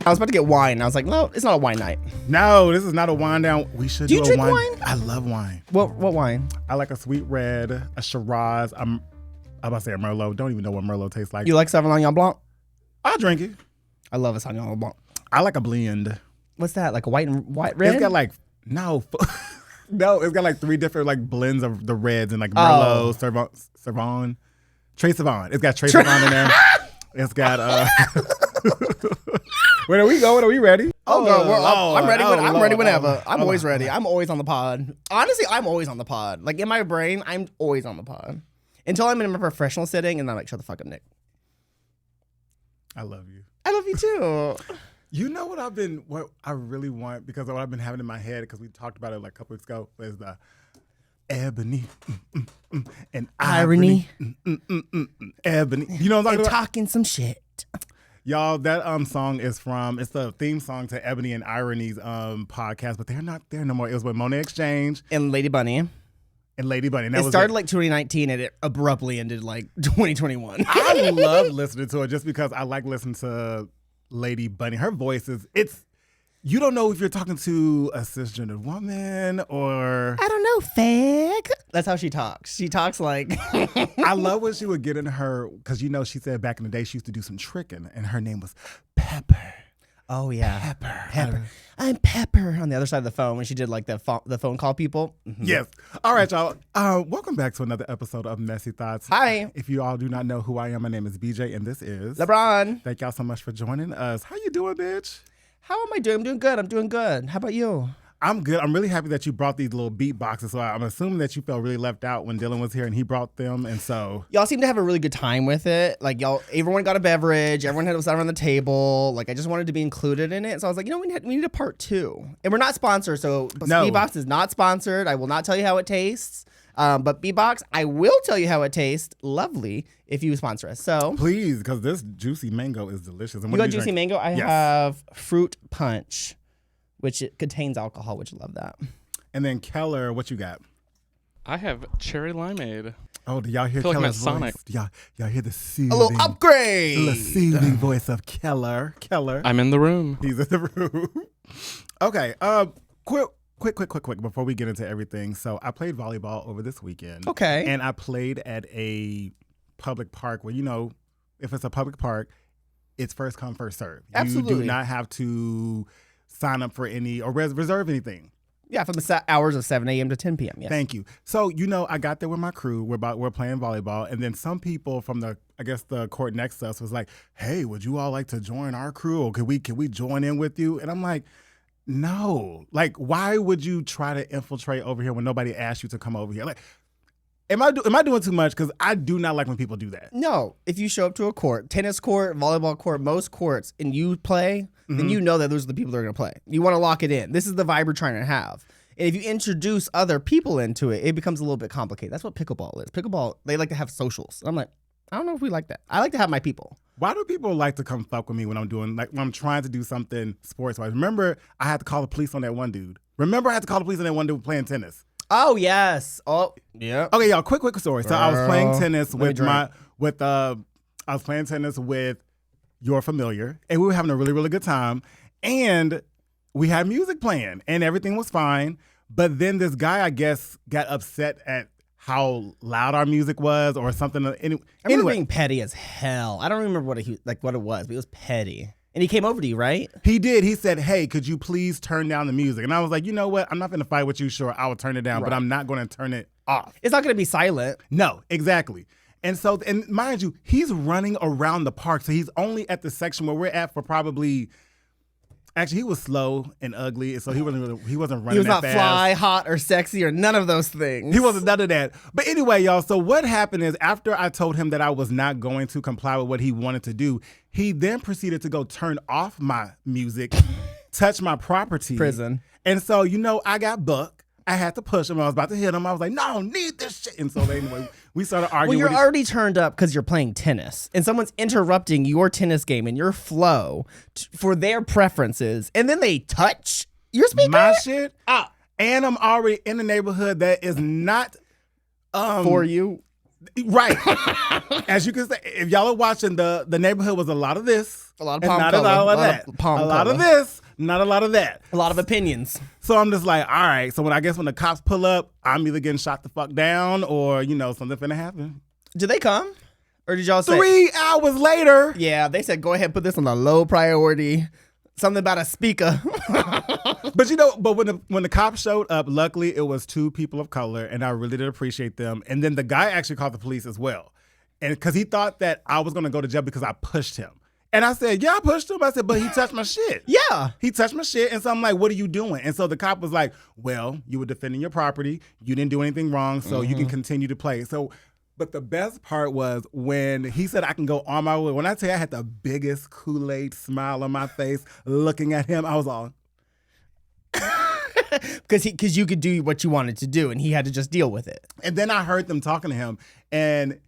I was about to get wine. I was like, no, it's not a wine night. No, this is not a wine down. We should do you a drink wine. wine? I love wine. What wine? I like a sweet red, a Shiraz. I'm about to say a Merlot. Don't even know what Merlot tastes like. You like Sauvignon Blanc? I'll drink it. I love a Sauvignon Blanc. I like a blend. What's that? Like a white red? It's got like, no, it's got like 3 different like blends of the reds and like Merlot, Sauvignon, Trey Savon. It's got Trey Savon in there. It's got Where are we going? Are we ready? I'm ready. I'm ready whenever. I'm always ready. I'm always on the pod. Honestly, I'm always on the pod. Like in my brain, I'm always on the pod until I'm in my professional setting, and then I'm like, shut the fuck up, Nick. I love you. I love you too. You know what I really want, because what I've been having in my head, because we talked about it like a couple weeks ago, is the ebony and irony. Ebony. You know what I'm talking about? Talking some shit. Y'all, that song is it's the theme song to Ebony and Irony's podcast, but they're not there no more. It was with Monet Exchange and Lady Bunny. And Lady Bunny. And it started like 2019 and it abruptly ended like 2021. I love listening to it just because I like listening to Lady Bunny. Her voice you don't know if you're talking to a cisgender woman or... I don't know, fag. That's how she talks. She talks like... I love when she would get in her... Because she said back in the day she used to do some tricking and her name was Pepper. Oh, yeah. Pepper. I'm Pepper on the other side of the phone when she did like the phone call people. Mm-hmm. Yes. All right, y'all. Welcome back to another episode of Messy Thoughts. Hi. If you all do not know who I am, my name is BJ and this is... LeBron. Thank y'all so much for joining us. How you doing, bitch? How am I doing? I'm doing good. How about you? I'm good. I'm really happy that you brought these little beat boxes. So I'm assuming that you felt really left out when Dylan was here and he brought them. And so y'all seem to have a really good time with it. Like everyone got a beverage. Everyone had a sat around the table. Like I just wanted to be included in it. So I was like, we need a part 2. And we're not sponsored. So no. Beatbox is not sponsored. I will not tell you how it tastes. But Beatbox, I will tell you how it tastes. Lovely if you sponsor us. So please, because this juicy mango is delicious. And you got juicy mango? I have fruit punch, which it contains alcohol, which I love that. And then Keller, what you got? I have cherry limeade. Oh, do y'all hear Keller's like Sonic? Y'all hear the soothing, a little upgrade, a little soothing voice of Keller. I'm in the room. He's in the room. Okay. Quick before we get into everything. So I played volleyball over this weekend. Okay. And I played at a public park where, if it's a public park, it's first come, first serve. Absolutely. You do not have to sign up for any or reserve anything. Yeah, from the hours of 7 a.m. to 10 p.m. Yes. Thank you. So, I got there with my crew. We're playing volleyball. And then some people from the court next to us was like, hey, would you all like to join our crew? Or can we join in with you? And I'm like, no. Like, why would you try to infiltrate over here when nobody asked you to come over here? Like, am I doing too much? Because I do not like when people do that. No. If you show up to a court, tennis court, volleyball court, most courts, and you play, then you know that those are the people that are going to play. You want to lock it in. This is the vibe we're trying to have. And if you introduce other people into it, it becomes a little bit complicated. That's what pickleball is. Pickleball, they like to have socials. I'm like, I don't know if we like that. I like to have my people. Why do people like to come fuck with me when I'm trying to do something sports-wise? Remember, I had to call the police on that one dude. Playing tennis. Oh, yes. Oh, yeah. Okay, y'all, quick story. So I was playing tennis with your familiar, and we were having a really, really good time. And we had music playing, and everything was fine. But then this guy, I guess, got upset at how loud our music was or something. I remember being petty as hell. I don't remember what it was, but it was petty. And he came over to you, right? He did. He said, hey, could you please turn down the music? And I was like, you know what? I'm not going to fight with you. Sure, I will turn it down, but I'm not going to turn it off. It's not going to be silent. No, exactly. And so, and mind you, he's running around the park. So he's only at the section where we're at for probably... Actually, he was slow and ugly, so he wasn't running that fast. He was not fly, hot, or sexy, or none of those things. He wasn't none of that. But anyway, y'all, so what happened is after I told him that I was not going to comply with what he wanted to do, he then proceeded to go turn off my music, touch my property. Prison. And so, I got buck. I had to push him. I was about to hit him. I was like, no, I don't need this shit. And so anyway, we started arguing. Well, you're already turned up because you're playing tennis. And someone's interrupting your tennis game and your flow for their preferences. And then they touch your speaker? My shit? And I'm already in the neighborhood that is not... for you? Right. As you can say, if y'all are watching, the neighborhood was a lot of this. A lot of and palm not color. a lot of that. A lot of this, not a lot of that. A lot of opinions. So I'm just like, all right. So when the cops pull up, I'm either getting shot the fuck down or, something finna happen. Did they come? Or did y'all say? 3 hours later. Yeah, they said, go ahead, put this on the low priority. Something about a speaker. But when the cops showed up, luckily it was 2 people of color, and I really did appreciate them. And then the guy actually called the police as well. And because he thought that I was going to go to jail because I pushed him. And I said, yeah, I pushed him. I said, but he touched my shit. Yeah. He touched my shit. And so I'm like, what are you doing? And so the cop was like, well, you were defending your property. You didn't do anything wrong, so you can continue to play. So, but the best part was when he said I can go on my way. When I tell you I had the biggest Kool-Aid smile on my face looking at him, I was all... Because you could do what you wanted to do, and he had to just deal with it. And then I heard them talking to him, and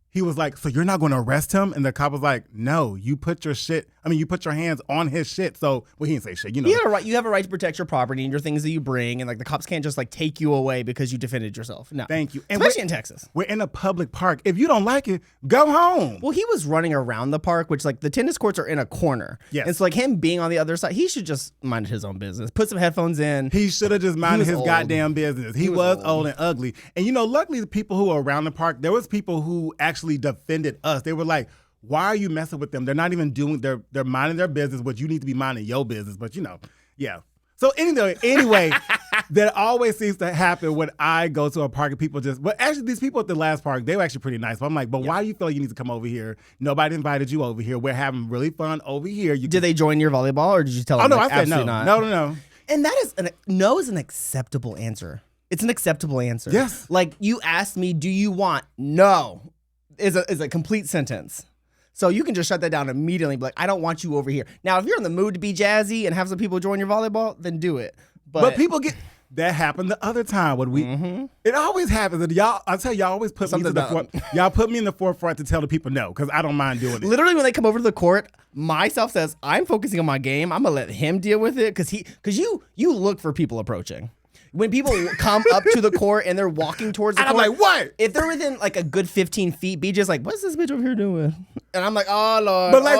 he was like, so you're not going to arrest him? And the cop was like, no, you put your hands on his shit. So, well, he didn't say shit, You have a right to protect your property and your things that you bring, and like the cops can't just like take you away because you defended yourself. No. Thank you. And especially in Texas. We're in a public park. If you don't like it, go home. Well, he was running around the park, which like the tennis courts are in a corner. Yes. And so like him being on the other side, he should just mind his own business. Put some headphones in. He should have just minded his old. goddamn business. He was old and ugly. And luckily the people who were around the park, there was people who actually defended us. They were like, why are you messing with them? They're not even doing, they're minding their business, but you need to be minding your business. But yeah. So anyway, that always seems to happen when I go to a park and people actually these people at the last park, they were actually pretty nice. But I'm like, why do you feel like you need to come over here? Nobody invited you over here. We're having really fun over here. Did they join your volleyball or did you tell them? Oh no, I said no. Not? No. And that is no is an acceptable answer. It's an acceptable answer. Yes. Like you asked me, do you want? No is a complete sentence. So you can just shut that down immediately and be like, I don't want you over here. Now, if you're in the mood to be jazzy and have some people join your volleyball, then do it. But people that happened the other time when we it always happens. And y'all, I tell y'all always put me to the front. Y'all put me in the forefront to tell the people no, because I don't mind doing it. Literally when they come over to the court, myself says, I'm focusing on my game. I'm gonna let him deal with it because you look for people approaching. When people come up to the court and they're walking towards the court, I'm like, what? If they're within like a good 15 feet, BJ's like, what's this bitch over here doing? And I'm like, oh Lord. But like,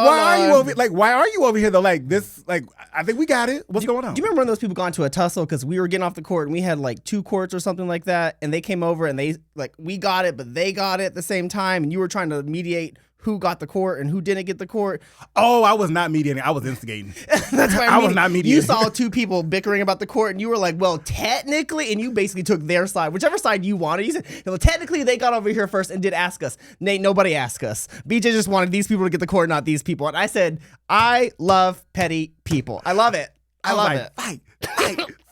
why are you over here though? Like this, like I think we got it. What's going on? Do you remember when those people got into a tussle because we were getting off the court and we had like 2 courts or something like that, and they came over and they like we got it, but they got it at the same time, and you were trying to mediate who got the court and who didn't get the court. Oh, I was not mediating. I was instigating. That's why I was not mediating. You saw 2 people bickering about the court and you were like, well, technically, and you basically took their side, whichever side you wanted. You said, well, technically they got over here first and did ask us. Nate, nobody asked us. BJ just wanted these people to get the court, not these people. And I said, I love petty people. I love it. I love it. Fight.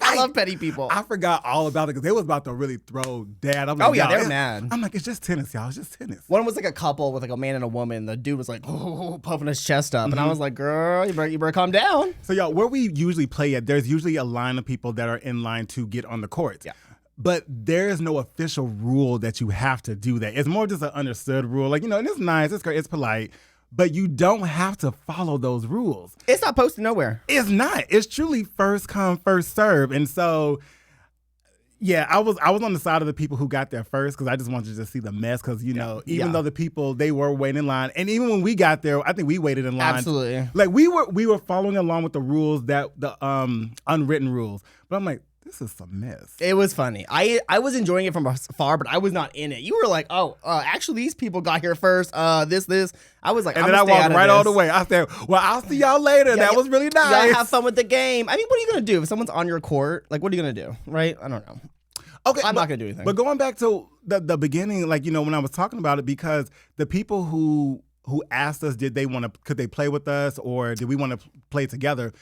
I love petty people. I forgot all about it because they was about to really throw Dad. I'm like, oh yeah, they're mad. I'm like, it's just tennis, y'all. It's just tennis. One was like a couple with like a man and a woman. The dude was like, puffing his chest up, and I was like, girl, you better calm down. So y'all, where we usually play at, there's usually a line of people that are in line to get on the court. Yeah. But there is no official rule that you have to do that. It's more just an understood rule. Like, and it's nice, it's great, it's polite. But you don't have to follow those rules. It's not posted nowhere. It's not. It's truly first come, first serve. And so, yeah, I was on the side of the people who got there first because I just wanted to see the mess because, even though the people, they were waiting in line. And even when we got there, I think we waited in line. Absolutely. Like, we were following along with the rules, the unwritten rules. But I'm like, this is some mess. It was funny. I was enjoying it from afar, but I was not in it. You were like, actually, these people got here first. This. I was like, and then I walked right all the way. I said, well, I'll see y'all later. Yeah, that was really nice. Y'all have fun with the game. I mean, what are you going to do? If someone's on your court, like, what are you going to do? Right? I don't know. Okay, I'm not going to do anything. But going back to the beginning, like, when I was talking about it, because the people who asked us, could they play with us or did we want to play together?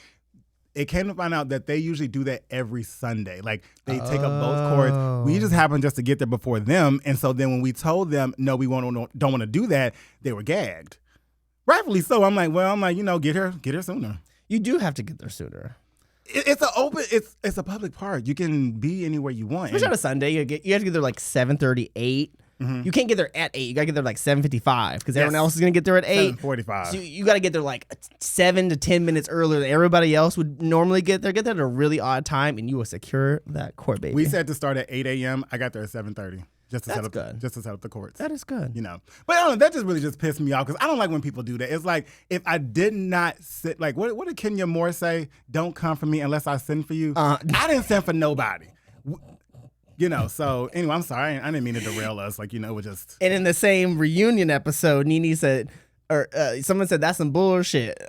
It came to find out that they usually do that every Sunday. Like, they take up both courts. We just happened just to get there before them. And so then when we told them, no, we don't want to do that, they were gagged. Rightfully so. I'm like, get here sooner. You do have to get there sooner. It's a public park. You can be anywhere you want. Especially on a Sunday, you have to get there like 7:30, 8. You can't get there at 8. You got to get there like 7:55 because everyone else is going to get there at 8. 7:45. So you got to get there like 7 to 10 minutes earlier than everybody else would normally get there. Get there at a really odd time and you will secure that court, baby. We said to start at 8 a.m. I got there at 7:30. Just to That's set up, good. Just to set up the courts. That is good. You know, but I don't know, that just really just pissed me off because I don't like when people do that. It's like if I did not sit, like what did Kenya Moore say? Don't come for me unless I send for you. I didn't send for nobody. You know, so anyway, I'm sorry. I didn't mean to derail us. Like, you know, it was just. And in the same reunion episode, Nene said, or someone said, that's some bullshit.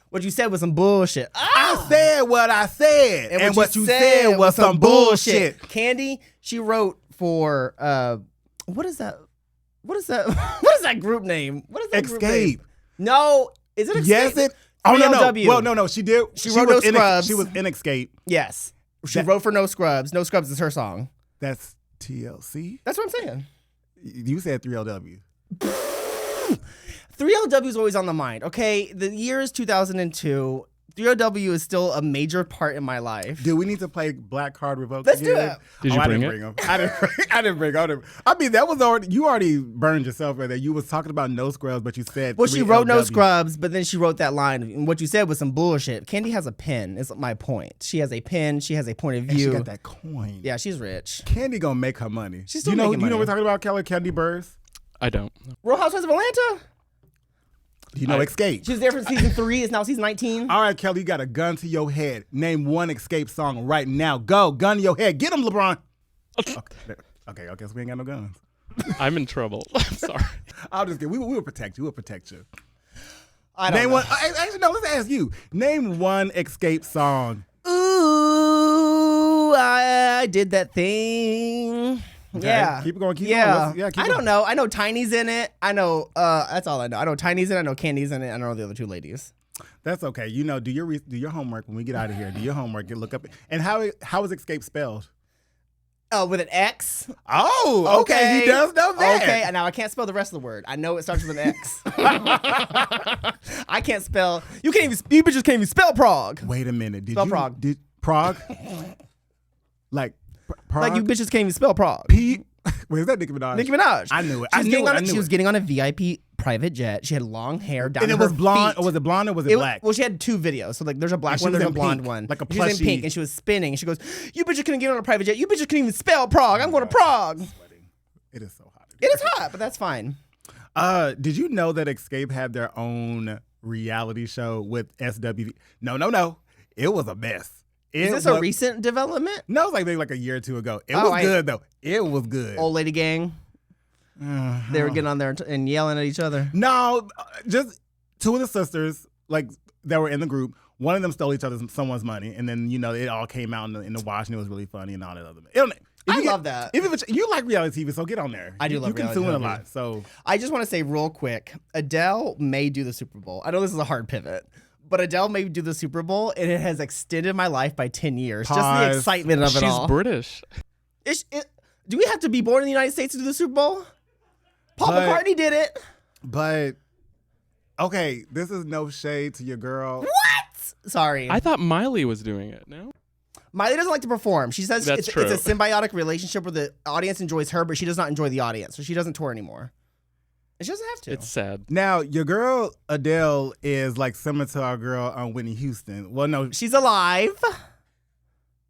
What you said was some bullshit. I said what I said. And what you said was some bullshit. Candy, she wrote for, what is that? What is that? What is that group name? What is that Escape. group name? No. Is it Escape? Yes, it. Oh, no. Well, no. She did. She wrote No Scrubs. She was in Escape. Yes. She wrote for No Scrubs. No Scrubs is her song. That's TLC? That's what I'm saying. You said 3LW. 3LW is always on the mind, okay? The year is 2002. 3LW is still a major part in my life. Do we need to play Black Card Revoked? Let's do it. Did you bring it? I didn't bring them. I mean, that was already, you already burned yourself right there. You was talking about No Scrubs, but you said Well, she wrote No Scrubs, but then she wrote that line. And what you said was some bullshit. Candy has a pen, is my point. She has a pen. She has a point of view. And she got that coin. Yeah, she's rich. Candy gonna make her money. She's still making money. You know we're talking about, Keller? Candy Burrs? I don't. Real Housewives of Atlanta? You know Escape. She was there for season 3. It's now season 19. All right, Kelly, you got a gun to your head. Name one Escape song right now. Go. Gun to your head. Get him, LeBron. Okay, I guess we ain't got no guns. I'm in trouble. I'm sorry. I'll just get. We will protect you. We'll protect you. I don't Name know. one. Actually, no. Let's ask you. Name one Escape song. Ooh, I did that thing. Okay, Yeah. keep it going. Keep yeah. going. I don't know. I know Tiny's in it. I know. That's all I know. I know Tiny's in it. I know Candy's in it. I know the other two ladies. That's okay. You know, do your homework when we get out of here. Do your homework. Look up. And how is Escape spelled? Oh, with an X. Oh, okay. He does know that. Okay, and now I can't spell the rest of the word. I know it starts with an X. I can't spell. You bitches can't even spell Prague. Wait a minute. Spell Prague. Did Prague? Like Prague? Like you bitches can't even spell Prague. Wait, is that Nicki Minaj? Nicki Minaj. I knew it. She was getting on a VIP private jet. She had long hair down and to it was her blonde, feet. or was it blonde or was it black? Well, she had two videos. So like, there's a black one, was there's a in blonde pink, one. like a She was in plushie. pink, and she was spinning. And she goes, "You bitches couldn't get on a private jet. You bitches couldn't even spell Prague. I'm going to Prague." It is so hot. It is hot, but that's fine. Did you know that Escape had their own reality show with SWV? No. It was a mess. Is this a recent development? No, it was like maybe like a year or two ago. It was good though. It was good. Old lady gang. They were getting on there and yelling at each other. No, just two of the sisters like that were in the group. One of them stole someone's money, and then it all came out in the wash, and it was really funny and all that other. I love that. You like reality TV, so get on there. I do love reality TV. You consume it a lot. So I just want to say real quick, Adele may do the Super Bowl. I know this is a hard pivot. But Adele may do the Super Bowl, and it has extended my life by 10 years. Pause. Just the excitement of it all. She's British. Do we have to be born in the United States to do the Super Bowl? Paul McCartney did it. But, okay, this is no shade to your girl. What? Sorry. I thought Miley was doing it, no? Miley doesn't like to perform. She says That's it's true. a symbiotic relationship where the audience enjoys her, but she does not enjoy the audience. So she doesn't tour anymore. And she doesn't have to. It's sad. Now, your girl Adele is like similar to our girl on Whitney Houston. Well, no. She's alive.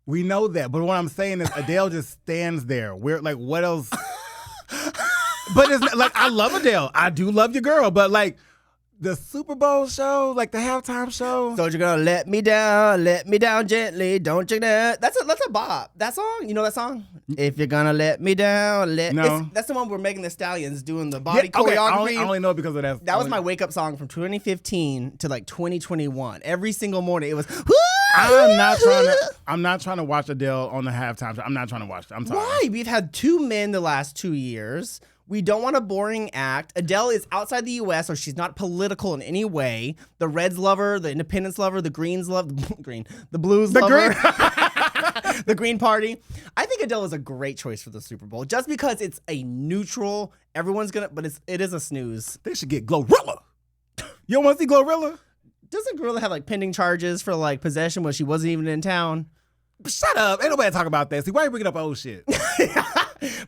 We know that. But what I'm saying is Adele just stands there. We're like, what else? But it's like, I love Adele. I do love your girl. But like the Super Bowl show, like the halftime show. So you're gonna let me down gently, don't you know? That's a bop. That song, you know that song? If you're gonna let me down, that's the one where Megan Thee Stallion's doing the body choreography. I only know it because of that. That was my wake up song from 2015 to like 2021. Every single morning it was. I'm not trying to watch Adele on the halftime show. I'm not trying to watch it. I'm sorry. Why? We've had two men the last 2 years. We don't want a boring act. Adele is outside the U.S., so she's not political in any way. The Reds love her, the Independents love her, the Greens love the Blues love her. The Green Party. I think Adele is a great choice for the Super Bowl, just because it's a neutral. Everyone's gonna, but it is a snooze. They should get Glorilla. You don't want to see Glorilla? Doesn't Glorilla have like pending charges for like possession when she wasn't even in town? Shut up! Ain't nobody talk about that. See, why are you bringing up old shit?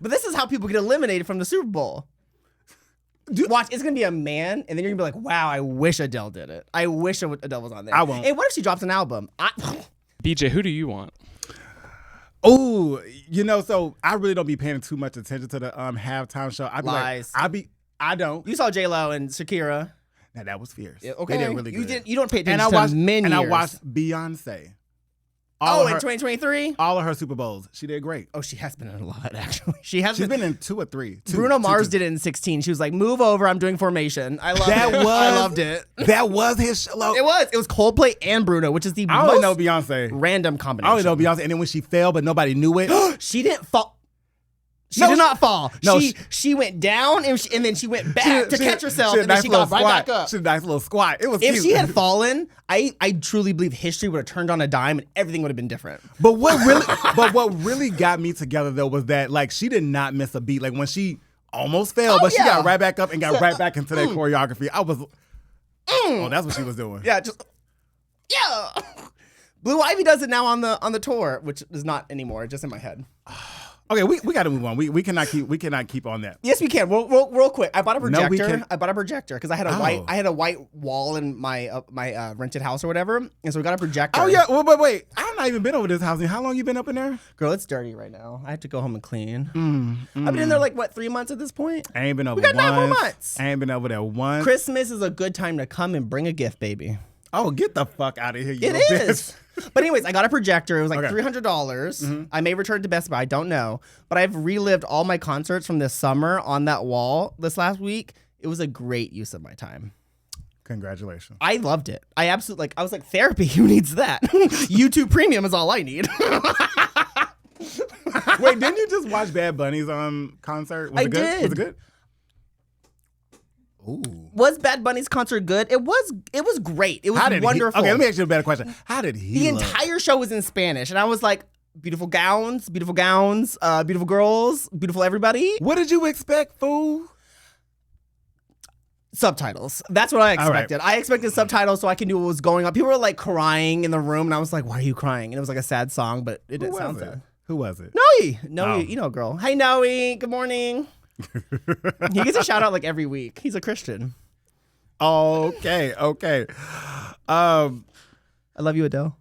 But this is how people get eliminated from the Super Bowl. Watch, it's going to be a man, and then you're going to be like, wow, I wish Adele did it. I wish Adele was on there. I won't. And what if she drops an album? BJ, who do you want? Oh, so I really don't be paying too much attention to the halftime show. Lies. I don't. You saw J-Lo and Shakira. Now that was fierce. Yeah, okay. They did really good. You don't pay attention to many And I years. watched Beyonce. In 2023? All of her Super Bowls. She did great. Oh, she has been in a lot, actually. She's been in 2 or 3. Bruno Mars did it in 16. She was like, move over, I'm doing Formation. I loved it. That was his show. It was Coldplay and Bruno, which is the I only know Beyonce. Random combination. I only know Beyonce. And then when she fell, but nobody knew it. She didn't fall. She did not fall. No, she went down and then she went back to catch herself, and then she got right back up. She did a nice little squat. It was If cute. she had fallen, I truly believe history would have turned on a dime and everything would have been different. But what really got me together though was that like she did not miss a beat. Like when she almost fell, but she got right back up and got right back into that choreography. I was, that's what she was doing. Yeah, Blue Ivy does it now on the tour, which is not anymore, just in my head. Okay, we got to move on. We cannot keep on that. Yes, we can. Real quick. I bought a projector. I bought a projector because I had a white wall in my rented house or whatever, and so we got a projector. Oh yeah. Well, but wait, I've not even been over this house. How long you been up in there? Girl, it's dirty right now. I have to go home and clean. I've been in there like 3 months at this point. I ain't been over. We got 9 more months. I ain't been over there once. Christmas is a good time to come and bring a gift, baby. Oh, get the fuck out of here! It is. But anyways, I got a projector. It was like $300. Mm-hmm. I may return it to Best Buy. I don't know. But I've relived all my concerts from this summer on that wall this last week. It was a great use of my time. Congratulations. I loved it. I absolutely I was like, therapy, who needs that? YouTube Premium is all I need. Wait, didn't you just watch Bad Bunny's concert? Was it good? Did. Was it good? Ooh. Was Bad Bunny's concert good? It was great. It was wonderful. Okay, let me ask you a better question. How did he The entire show was in Spanish, and I was like, beautiful gowns, beautiful girls, beautiful everybody. What did you expect, fool? Subtitles. That's what I expected. Right. I expected subtitles so I can do what was going on. People were like crying in the room, and I was like, why are you crying? And it was like a sad song, but it didn't sound sad. Who was it? Noe, you know, girl. Hey, Noe, good morning. He gets a shout out like every week. He's a Christian. Okay. I love you, Adele.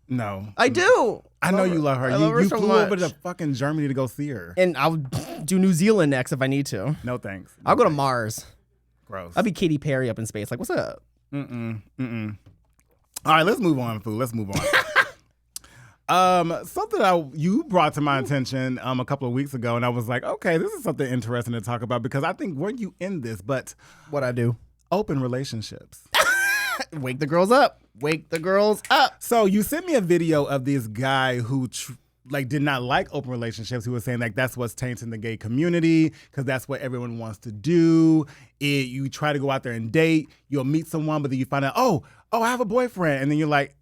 No. I do. I know you love her. You so flew much. over to fucking Germany to go see her. And I'll do New Zealand next if I need to. No thanks. I'll go to Mars. Gross. I'll be Katy Perry up in space. Like, what's up? All right, let's move on, fool. Let's move on. Something you brought to my attention a couple of weeks ago, and I was like, okay, this is something interesting to talk about because I think weren't you in this? But what I do? Open relationships. Wake the girls up. Wake the girls up. So you sent me a video of this guy who did not like open relationships. Who was saying like that's what's tainting the gay community because that's what everyone wants to do. You try to go out there and date. You'll meet someone, but then you find out, oh, I have a boyfriend, and then you're like,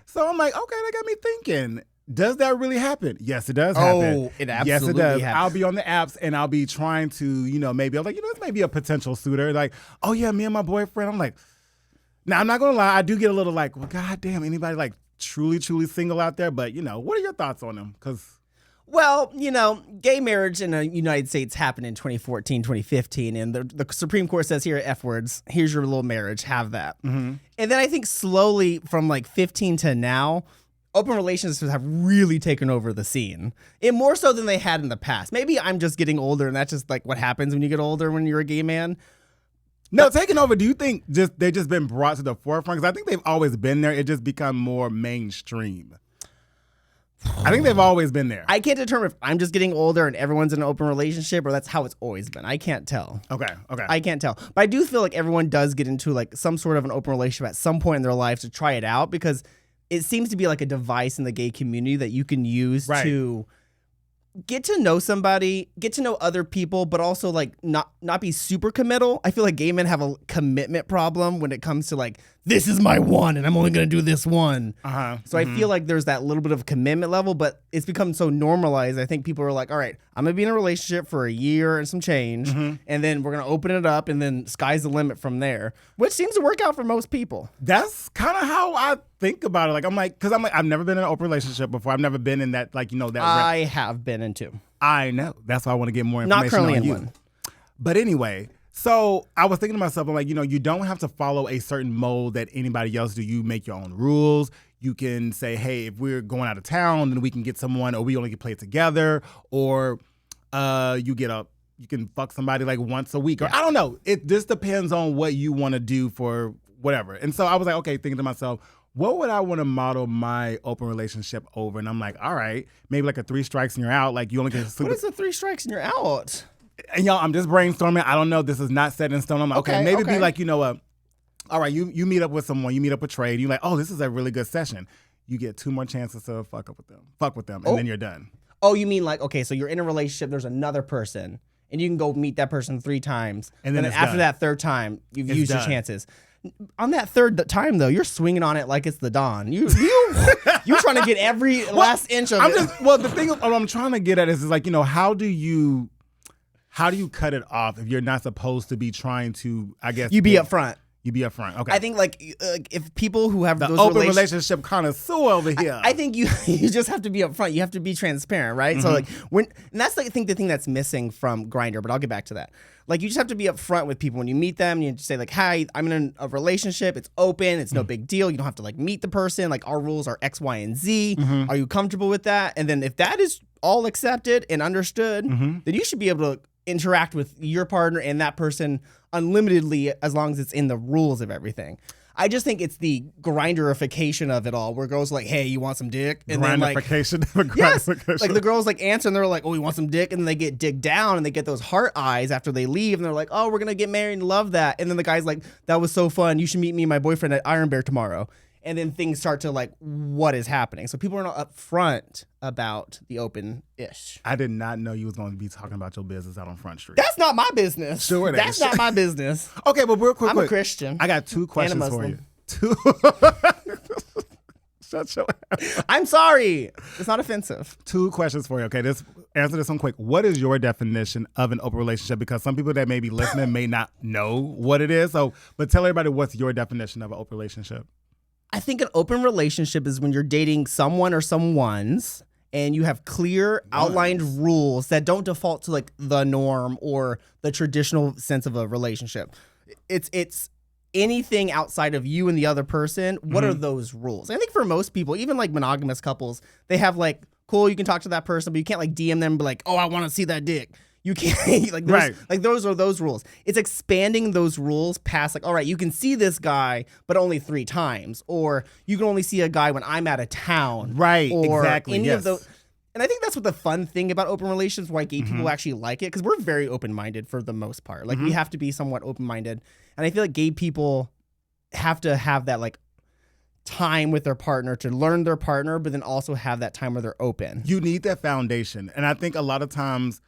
So I'm like, okay, that got me thinking. Does that really happen? Yes, it does happen. Oh, it absolutely yes, it does. happens. I'll be on the apps and I'll be trying to, maybe I'm like, this may be a potential suitor. Like, oh yeah, me and my boyfriend. I'm like, now I'm not gonna lie, I do get a little like, well, goddamn, anybody like truly single out there? But what are your thoughts on them? Well, gay marriage in the United States happened in 2014, 2015, and the Supreme Court says here, F words, here's your little marriage, have that. Mm-hmm. And then I think slowly from like 15 to now, open relationships have really taken over the scene. And more so than they had in the past. Maybe I'm just getting older and that's just like what happens when you get older when you're a gay man. No, taking over, do you think they've just been brought to the forefront? Because I think they've always been there. It just become more mainstream. I think they've always been there. I can't determine if I'm just getting older and everyone's in an open relationship or that's how it's always been. I can't tell. Okay. I can't tell. But I do feel like everyone does get into like some sort of an open relationship at some point in their life to try it out because it seems to be like a device in the gay community that you can use to get to know somebody, get to know other people, but also like not be super committal. I feel like gay men have a commitment problem when it comes to like, this is my one and I'm only going to do this one. So I feel like there's that little bit of commitment level, but it's become so normalized. I think people are like, all right, I'm going to be in a relationship for a year and some change, and then we're going to open it up and then sky's the limit from there, which seems to work out for most people. That's kind of how I think about it. Because I've never been in an open relationship before. I've never been in that, that. I have been in two. I know. That's why I want to get more information Not currently on you. in one. But anyway, so I was thinking to myself, I'm like, you don't have to follow a certain mold that anybody else do. You make your own rules. You can say, hey, if we're going out of town, then we can get someone, or we only can play together, or you can fuck somebody like once a week, or I don't know. It just depends on what you want to do for whatever. And so I was like, okay, thinking to myself, what would I want to model my open relationship over? And I'm like, all right, maybe like a 3 strikes and you're out. Like you only can sleep. What is a 3 strikes and you're out? And y'all, I'm just brainstorming. I don't know. This is not set in stone. I'm like, okay, maybe be like, you know what? All right, you meet up with someone, you meet up with Trade, you're like, oh, this is a really good session. You get 2 more chances to fuck with them, and then you're done. Oh, you mean like, okay, so you're in a relationship, there's another person, and you can go meet that person 3 times, and then after that 3rd time, you've used your chances. On that 3rd time, though, you're swinging on it like it's the dawn. You're trying to get every last inch of it. The thing what I'm trying to get at is like, you know, how do you cut it off if you're not supposed to be trying to, I guess. You be upfront. You be upfront. Okay. I think like if people who have the those open relationship connoisseur over here. I think you just have to be upfront. You have to be transparent, right? So like and that's like I think the thing that's missing from Grindr, but I'll get back to that. Like you just have to be upfront with people when you meet them. You just say like, "Hi, I'm in a relationship. It's open. It's no big deal. You don't have to like meet the person. Like our rules are X, Y, and Z. Are you comfortable with that?" And then if that is all accepted and understood, then you should be able to interact with your partner and that person unlimitedly as long as it's in the rules of everything. I just think it's the grinderification of it all, where girls are like, "Hey, you want some dick?" And then like, yes, like the girls like answer and they're like, "Oh, you want some dick?" And then they get dick down and they get those heart eyes after they leave and they're like, "Oh, we're gonna get married and love that." And then the guy's like, "That was so fun. You should meet me and my boyfriend at Iron Bear tomorrow." And then things start to like, what is happening? So people are not upfront about the open-ish. I did not know you was going to be talking about your business out on Front Street. That's not my business. Sure, that's not my business. Okay, but real quick, I'm a Christian. I got 2 questions for you. Shut your ass. I'm sorry. It's not offensive. 2 questions for you. Okay, answer this one quick. What is your definition of an open relationship? Because some people that may be listening may not know what it is. So, but tell everybody, what's your definition of an open relationship? I think an open relationship is when you're dating someone or someones and you have clear outlined rules that don't default to like the norm or the traditional sense of a relationship. It's anything outside of you and the other person. What are those rules? I think for most people, even like monogamous couples, they have like, cool, you can talk to that person, but you can't like DM them and be like, "Oh, I want to see that dick." You can't like those are those rules. It's expanding those rules past like, all right, you can see this guy, but only 3 times, or you can only see a guy when I'm out of town, right? Or exactly. Any of those. And I think that's what the fun thing about open relationships, why gay people actually like it, because we're very open-minded for the most part. Like we have to be somewhat open-minded, and I feel like gay people have to have that like time with their partner to learn their partner, but then also have that time where they're open. You need that foundation, and I think a lot of times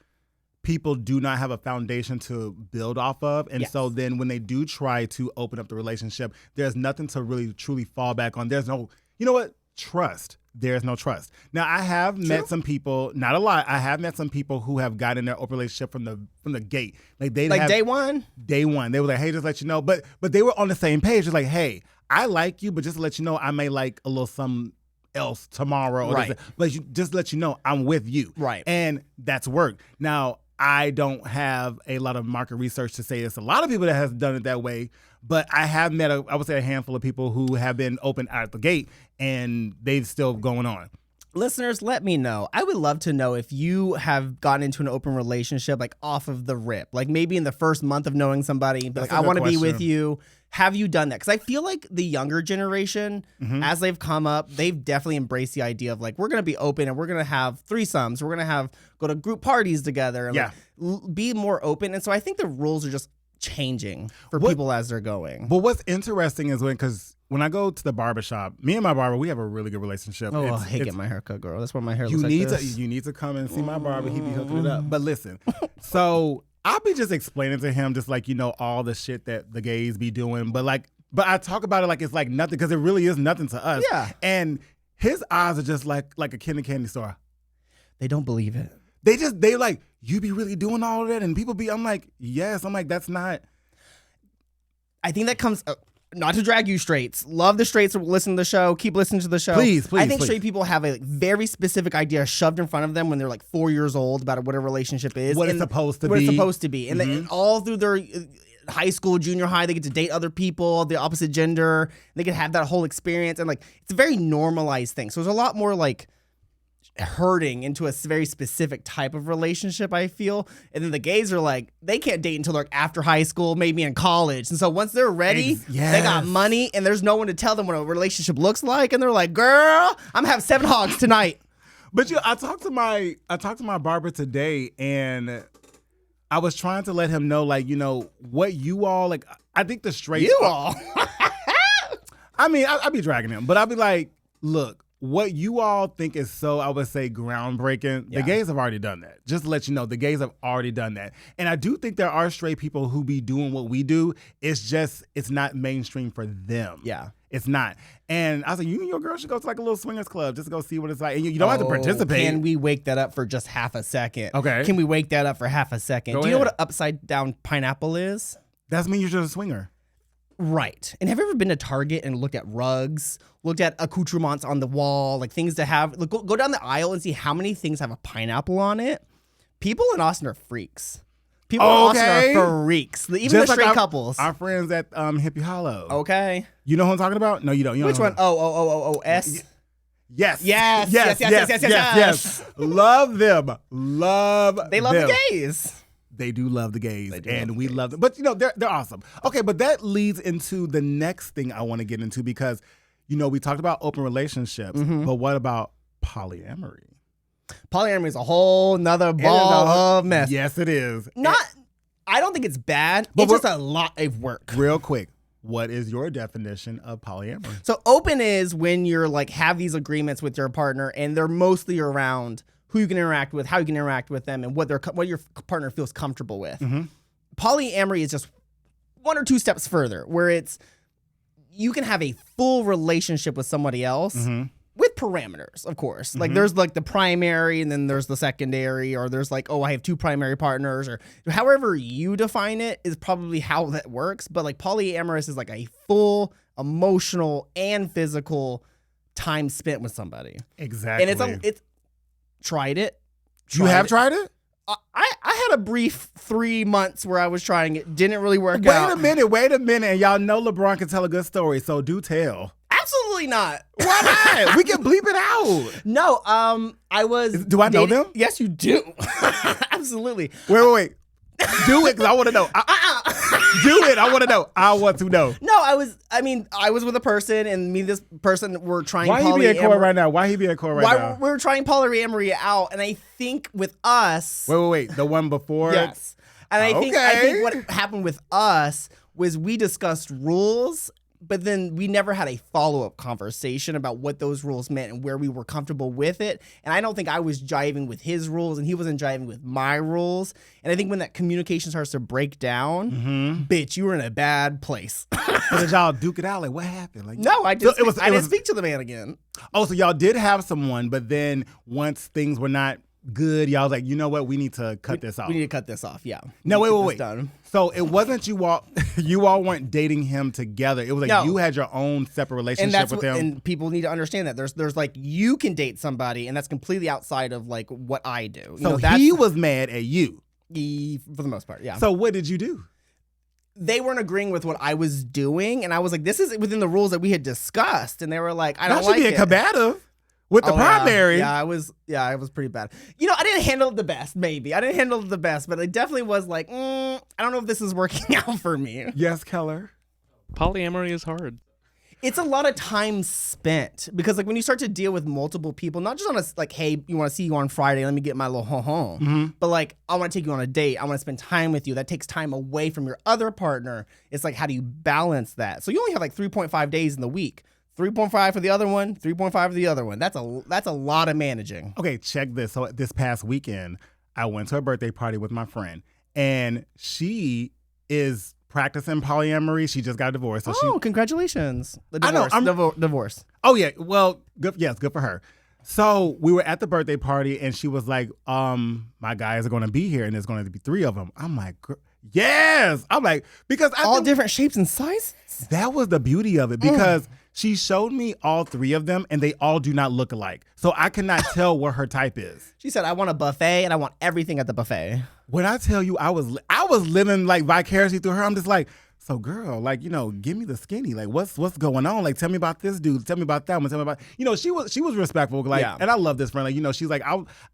people do not have a foundation to build off of. And so then when they do try to open up the relationship, there's nothing to really truly fall back on. There's no, you know what? Trust. There's no trust. Now, I have met some people, not a lot, I have met some people who have gotten their open relationship from the gate. Like they like day one? Day one. They were like, "Hey, just let you know." But they were on the same page. It's like, "Hey, I like you, but just to let you know, I may like a little something else tomorrow." Or right. But just let you know, I'm with you. Right. And that's work. Now, I don't have a lot of market research to say it's a lot of people that has done it that way, but I have met, I would say, a handful of people who have been open out the gate, and they're still going on. Listeners, let me know. I would love to know if you have gotten into an open relationship like off of the rip, like maybe in the first month of knowing somebody, like I want to be with you. Have you done that? Because I feel like the younger generation, as they've come up, they've definitely embraced the idea of like, we're going to be open and we're going to have threesomes. We're going to go to group parties together and like, be more open. And so I think the rules are just changing for people as they're going. But what's interesting is when I go to the barbershop, me and my barber, we have a really good relationship. Oh, I hate getting my hair cut, girl. That's why my hair looks like this. You need to come and see my barber. He be hooking it up. But listen, so I'll be just explaining to him just like, you know, all the shit that the gays be doing. But I talk about it like it's like nothing, because it really is nothing to us. Yeah. And his eyes are just like a kid in a candy store. They don't believe it. They like, "You be really doing all of that?" And people be, I'm like, yes. I'm like, that's not. I think that comes... not to drag you straights. Love the straights who listen to the show. Keep listening to the show. Please. I think straight people have a very specific idea shoved in front of them when they're like 4 years old about what a relationship is. What it's supposed to be. What it's supposed to be. And then all through their high school, junior high, they get to date other people, the opposite gender. They can have that whole experience. And like, it's a very normalized thing. So there's a lot more like herding into a very specific type of relationship, I feel. And then the gays are like, they can't date until they're after high school, maybe in college. And so once they're ready, they got money and there's no one to tell them what a relationship looks like. And they're like, girl, I'm gonna have 7 hogs tonight. But I talked to my barber today, and I was trying to let him know, like, what you all like. I think the straight all. I mean, I'd be dragging him, but I'd be like, look, what you all think is so, I would say, groundbreaking, the gays have already done that. Just to let you know, the gays have already done that. And I do think there are straight people who be doing what we do. It's not mainstream for them. Yeah. It's not. And I was like, you and your girl should go to like a little swingers club just to go see what it's like. And you don't have to participate. Can we wake that up for just half a second? Okay. Can we wake that up for half a second? Go Do you know ahead. what an upside down pineapple is? That's mean you're just a swinger. Right. And have you ever been to Target and looked at rugs, looked at accoutrements on the wall, like things to have? Look, go down the aisle and see how many things have a pineapple on it. People in Austin are freaks. People in Austin are freaks. Even just the straight couples. Our friends at Hippie Hollow. Okay. You know who I'm talking about? No, you don't. Which one? S? Yes. Yes. Love them. Love They love them. the gays. They do love the gays, and we love them. But, they're awesome. Okay, but that leads into the next thing I want to get into because, we talked about open relationships, but what about polyamory? Polyamory is a whole nother ball of mess. Yes, it is. I don't think it's bad. It's just a lot of work. Real quick, what is your definition of polyamory? So open is when you're like have these agreements with your partner and they're mostly around who you can interact with, how you can interact with them, and what your partner feels comfortable with. Mm-hmm. Polyamory is just 1 or 2 steps further, where it's you can have a full relationship with somebody else with parameters, of course. Like there's like the primary and then there's the secondary, or there's like, I have 2 primary partners, or however you define it is probably how that works. But like polyamorous is like a full emotional and physical time spent with somebody. Exactly. And it's tried it. You have tried it? I had a brief 3 months where I was trying it. Didn't really work out. Wait a minute. And y'all know LeBron can tell a good story, so do tell. Absolutely not. Why not? We can bleep it out. No, I was Do I know them? Yes, you do. Absolutely. Wait. Do it, because I want to know. Do it. I want to know. I want to know. No, I was with a person, and me and this person were trying Why he being coy right now? We were trying polyamory out, and I think with us... Wait. The one before? Yes. And I think what happened with us was we discussed rules, but then we never had a follow-up conversation about what those rules meant and where we were comfortable with it. And I don't think I was jiving with his rules and he wasn't jiving with my rules. And I think when that communication starts to break down, bitch, you were in a bad place. So did y'all duke it out? Like, what happened? Like, no, I didn't speak to the man again. Oh, so y'all did have someone, but then once things were not good, y'all was like, you know what? We need to cut this off. We need to cut this off, yeah. No, wait. Done. So it wasn't you all weren't dating him together. It was like you had your own separate relationship with him. And people need to understand that there's like you can date somebody, and that's completely outside of like what I do. So he was mad at you. For the most part, yeah. So what did you do? They weren't agreeing with what I was doing, and I was like, this is within the rules that we had discussed, and they were like, I don't like it. That should be combative. With the primary. Yeah, I was pretty bad. I didn't handle it the best, maybe. I didn't handle it the best, but it definitely was like, I don't know if this is working out for me. Yes, Keller. Polyamory is hard. It's a lot of time spent because like when you start to deal with multiple people, not just on a like, hey, you want to see you on Friday, let me get my little home. But like, I want to take you on a date. I want to spend time with you. That takes time away from your other partner. It's like, how do you balance that? So you only have like 3.5 days in the week. 3.5 for the other one, 3.5 for the other one. That's a lot of managing. Okay, check this. So this past weekend, I went to a birthday party with my friend, and she is practicing polyamory. She just got divorced. So congratulations. The divorce. Divorce. Oh, yeah. Well, good. Yes, good for her. So we were at the birthday party, and she was like, my guys are going to be here, and there's going to be 3 of them. I'm like, yes. I'm like, because all different shapes and sizes? That was the beauty of it, because she showed me all 3 of them, and they all do not look alike. So I cannot tell what her type is. She said, I want a buffet, and I want everything at the buffet. When I tell you, I was was living like vicariously through her. I'm just like, so girl, like, give me the skinny. Like, what's going on? Like, tell me about this dude. Tell me about that one. Tell me about, she was respectful. Like, and I love this friend. Like, she's like,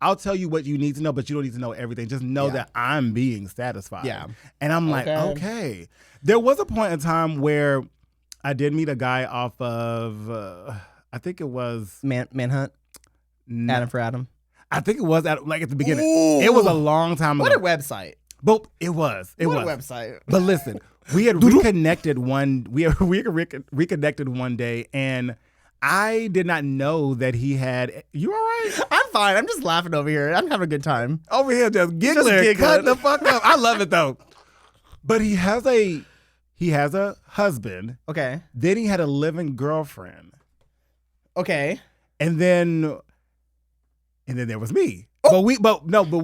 I'll tell you what you need to know, but you don't need to know everything. Just know that I'm being satisfied. Yeah. And I'm like, okay. There was a point in time where I did meet a guy off of, I think it was Manhunt. Adam for Adam. I think it was at the beginning. Ooh. It was a long time ago. What a website. But it was. What a website. But listen, we had reconnected reconnected one day, and I did not know that he had. You all right? I'm fine. I'm just laughing over here. I'm having a good time. Over here, just giggling. Cut the fuck up. I love it though. But he has a husband. Okay. Then he had a living girlfriend. Okay. And then there was me. Oh. But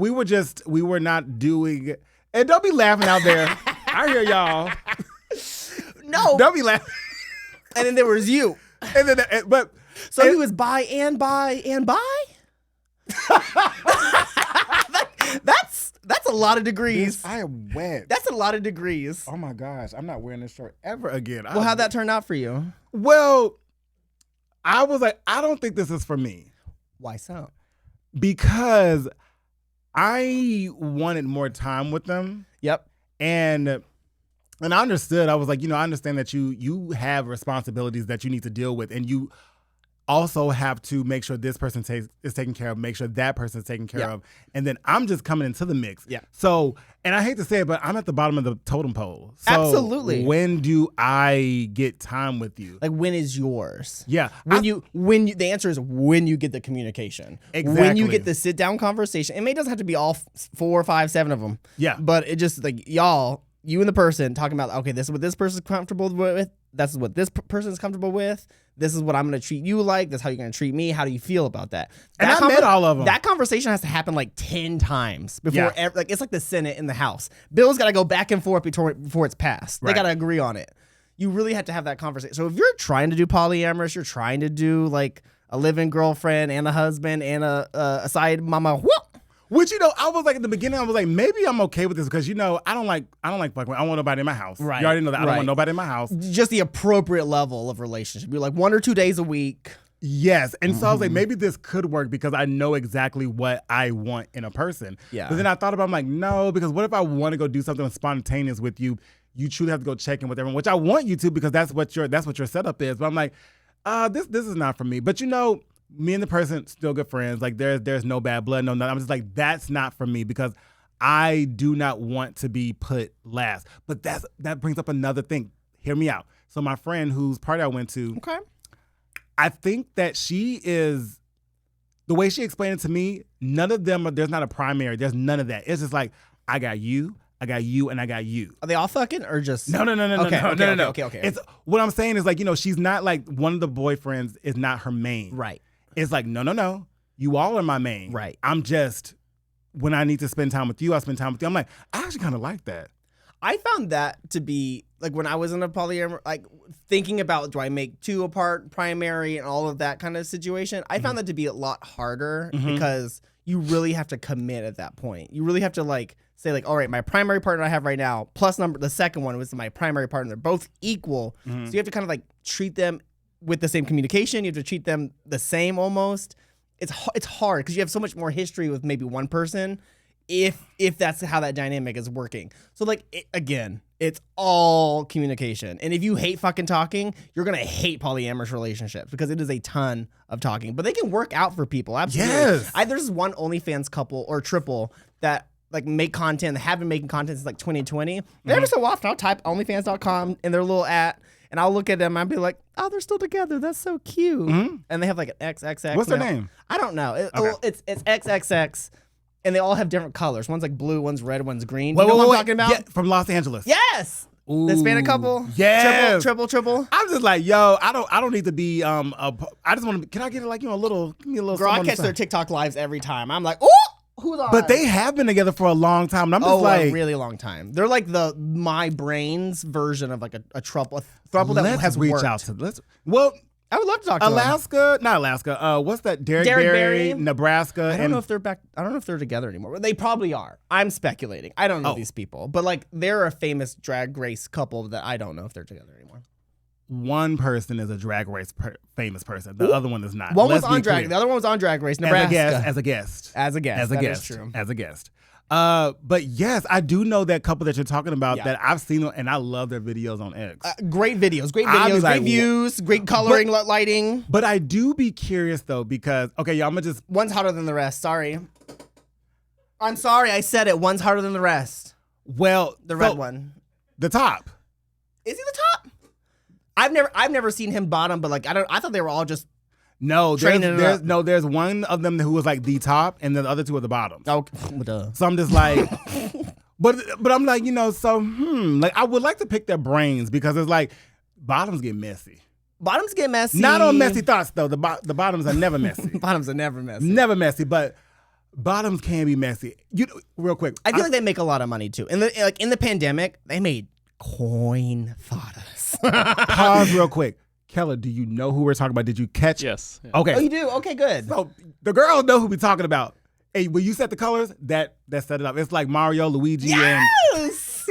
we were not doing. And don't be laughing out there. I hear y'all. No. Don't be laughing. And then there was you. And then, so he was bi and bi. That's a lot of degrees. I am wet. That's a lot of degrees. Oh my gosh, I'm not wearing this shirt ever again. Well, how'd that turn out for you? Well, I was like, I don't think this is for me. Why so? Because I wanted more time with them. Yep. And I understood. I was like, I understand that you have responsibilities that you need to deal with, and you also have to make sure this person is taken care of, make sure that person is taken care of, and then I'm just coming into the mix. Yeah. So, and I hate to say it, but I'm at the bottom of the totem pole. So absolutely. When do I get time with you? Like, when is yours? Yeah. The answer is when you get the communication. Exactly. When you get the sit down conversation. It doesn't have to be all 4, 5, 7 of them. Yeah. But it just like you and the person talking about, okay, this is what this person's comfortable with. That's what this person's comfortable with. This is what I'm going to treat you like. This is how you're going to treat me. How do you feel about that? And I met all of them. That conversation has to happen like 10 times before, it's like the Senate in the House. Bills got to go back and forth before it's passed. Right. They got to agree on it. You really have to have that conversation. So if you're trying to do polyamorous, you're trying to do like a living girlfriend and a husband and a side mama, whoop. Which, I was like, at the beginning, I was like, maybe I'm okay with this because, I don't like fucking. I don't want nobody in my house. Right. You already know that. I don't want nobody in my house. Just the appropriate level of relationship. You're like 1 or 2 days a week. Yes. And so I was like, maybe this could work because I know exactly what I want in a person. Yeah. But then I thought about, I'm like, no, because what if I want to go do something spontaneous with you? You truly have to go check in with everyone, which I want you to because that's what your setup is. But I'm like, this is not for me. But me and the person still good friends. Like there's no bad blood, no nothing. I'm just like, that's not for me because I do not want to be put last. But that brings up another thing. Hear me out. So my friend whose party I went to, okay, I think that she is, the way she explained it to me, none of them there's not a primary. There's none of that. It's just like, I got you, and I got you. Are they all fucking or just? No. Okay. It's what I'm saying is like, she's not like one of the boyfriends is not her main. Right. It's like, no. You all are my main. Right. I'm just, when I need to spend time with you, I spend time with you. I'm like, I actually kind of like that. I found that to be, like when I was in a polyamory, like thinking about, do I make 2 apart, primary, and all of that kind of situation, I found that to be a lot harder because you really have to commit at that point. You really have to like say like, all right, my primary partner I have right now, plus the second one was my primary partner. They're both equal. So you have to kind of like treat them with the same communication. You have to treat them the same almost. It's hard because you have so much more history with maybe one person if that's how that dynamic is working. So like, it's all communication. And if you hate fucking talking, you're going to hate polyamorous relationships because it is a ton of talking. But they can work out for people. Absolutely. Yes. There's one OnlyFans couple or triple that like make content. They have been making content since like 2020. Every so often I'll type onlyfans.com in their little @ and I'll look at them and I'll be like, oh, they're still together. That's so cute. And they have like an XXX. What's their name? I don't know. It's XXX. And they all have different colors. One's like blue, one's red, one's green. You know what I'm talking about? Yeah, from Los Angeles. Yes. Ooh, the Hispanic couple. Yeah. Triple. I'm just like, yo, I don't need to be I just want to. Can I get like a little? Give me a little. Girl, I catch their TikTok lives every time. I'm like, oh. Who's on? But they have been together for a long time. And I'm just like, a really long time. They're like my brain's version of like a throuple that has reach worked. out to. Well, I would love to talk to Not Alaska. What's that? Derek Barry, Nebraska. I don't know if they're back. I don't know if they're together anymore. They probably are. I'm speculating. I don't know these people, but like they're a famous drag race couple that I don't know if they're together anymore. One person is a drag race famous person. The other one is not. One was on drag. The other one was on Drag Race Nebraska as a guest. That is true. As a guest. But yes, I do know that couple that you're talking about that I've seen, and I love their videos on X. Great videos, great views, great coloring, lighting. But I do be curious though, because okay, y'all, I'm gonna just one's hotter than the rest. Sorry, I'm sorry, I said it. One's hotter than the rest. Well, the red one, the top. Is he the top? I've never seen him bottom, but like I thought they were all just. No, there's one of them who was like the top, and then the other two are the bottom. Okay. So I'm just like, but I'm like, like I would like to pick their brains because it's like bottoms get messy. Bottoms get messy. Not on messy thoughts though. The bottoms are never messy. Bottoms are never messy. Never messy, but bottoms can be messy. Real quick, I feel like they make a lot of money too. In the pandemic, they made coin fodders. Pause real quick. Keller, do you know who we're talking about? Did you catch? Yes. Yeah. Okay. Oh, you do? Okay, good. So the girls know who we're talking about. Hey, when you set the colors, that set it up. It's like Mario, Luigi, yes!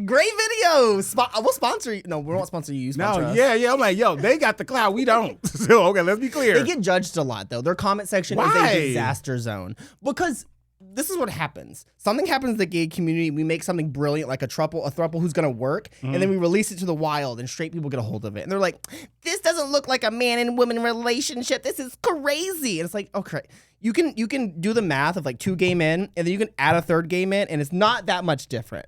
Great video. We'll sponsor you. No, we won't sponsor you. No, yeah. I'm like, yo, they got the clout. We don't. So, okay, let's be clear. They get judged a lot, though. Their comment section is a disaster zone. Because this is what happens. Something happens in the gay community. We make something brilliant, like a throuple who's going to work, and then we release it to the wild, and straight people get a hold of it. And they're like, this doesn't look like a man and woman relationship. This is crazy. And it's like, okay, you can do the math of like 2 gay men, and then you can add a 3rd gay man, and it's not that much different.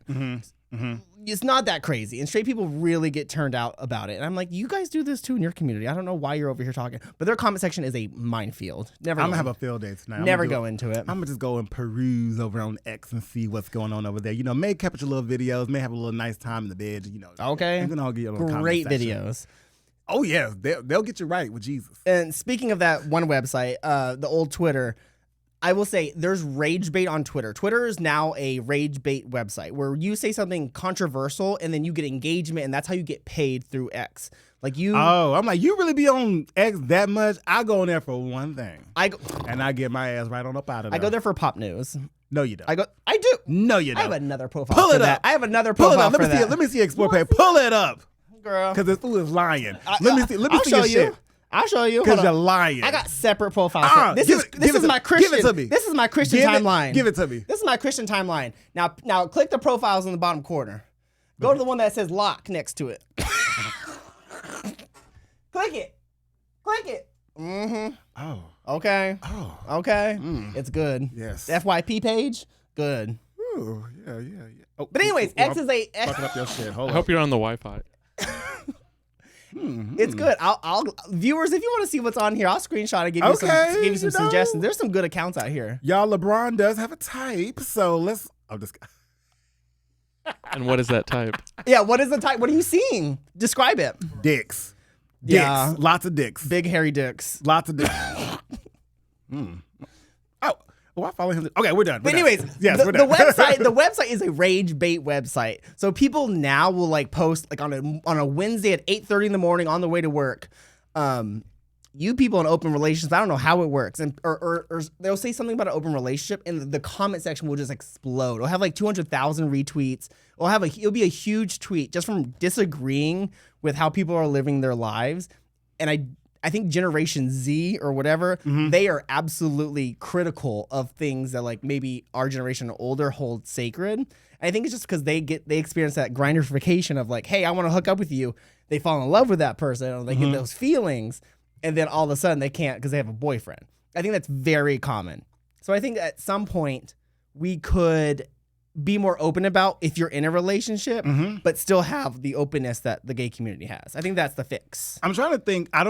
It's not that crazy. And straight people really get turned out about it. And I'm like, you guys do this too in your community. I don't know why you're over here talking. But their comment section is a minefield. I'm going to have a field day tonight. Never go into it. I'm going to just go and peruse over on X and see what's going on over there. May capture little videos, may have a little nice time in the bed, Okay. And then I'll get a little great videos. Oh, yeah. They'll get you right with Jesus. And speaking of that one website, the old Twitter, I will say there's rage bait on Twitter. Twitter is now a rage bait website where you say something controversial and then you get engagement, and that's how you get paid through X. Like you. Oh, I'm like, you really be on X that much? I go in there for one thing. And I get my ass right on up out of there. I go there for pop news. No, you don't. I do. No, you don't. I have another profile. Pull for it that. up. I have another profile for that. Let me see Explore page. Pull it up, girl. Because this fool is lying. Let me see your shit. I'll show you. Because you're lying. I got separate profiles. This is my Christian. Give it to me. This is my Christian timeline. Give it to me. This is my Christian timeline. Now click the profiles in the bottom corner. Go to the one that says lock next to it. Click it. Mm-hmm. Oh. Okay. Oh. Okay. It's good. Yes. The FYP page. Good. Ooh, yeah. Oh, but anyways, X is a. Fucking up your shit. Hold I hope you're on the Wi-Fi. It's good. I'll viewers, if you want to see what's on here, I'll screenshot and give you some suggestions. There's some good accounts out here. Y'all, LeBron does have a type, so let's. I'm just. And what is that type? Yeah, what is the type? What are you seeing? Describe it. Dicks. Yeah. Lots of dicks. Big hairy dicks. Lots of dicks. Oh, I follow him. Okay, we're done. But anyways, yes, we're done. The website is a rage bait website. So people now will like post like on a Wednesday at 8:30 in the morning on the way to work. You people in open relationships, I don't know how it works, and or they'll say something about an open relationship, and the comment section will just explode. It'll have like 200,000 retweets. It'll be a huge tweet just from disagreeing with how people are living their lives, and I think Generation Z or whatever, they are absolutely critical of things that like maybe our generation or older hold sacred. And I think it's just because they experience that grinderification of like, hey, I want to hook up with you. They fall in love with that person, or they get those feelings, and then all of a sudden they can't because they have a boyfriend. I think that's very common. So I think at some point we could be more open about if you're in a relationship, but still have the openness that the gay community has. I think that's the fix. I'm trying to think. I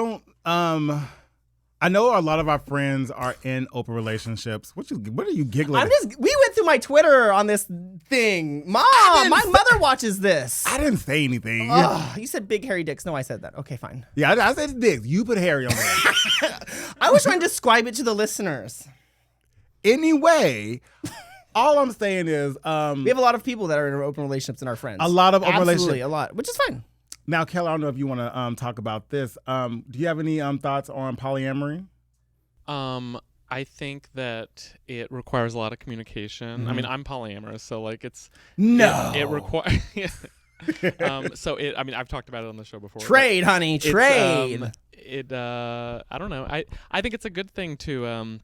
know a lot of our friends are in open relationships. What are you giggling? We went through my Twitter on this thing. Mom, my mother watches this. I didn't say anything. You said big hairy dicks. No, I said that. Okay, fine. Yeah, I said dicks. You put hairy on there. I was trying to describe it to the listeners. Anyway, all I'm saying is... we have a lot of people that are in open relationships in our friends. A lot of open relationships. A lot, which is fine. Now, Keller, I don't know if you want to talk about this. Do you have any thoughts on polyamory? I think that it requires a lot of communication. Mm-hmm. I mean, I'm polyamorous, so like it requires. I mean, I've talked about it on the show before. Trade, honey, trade. I don't know. I think it's a good thing to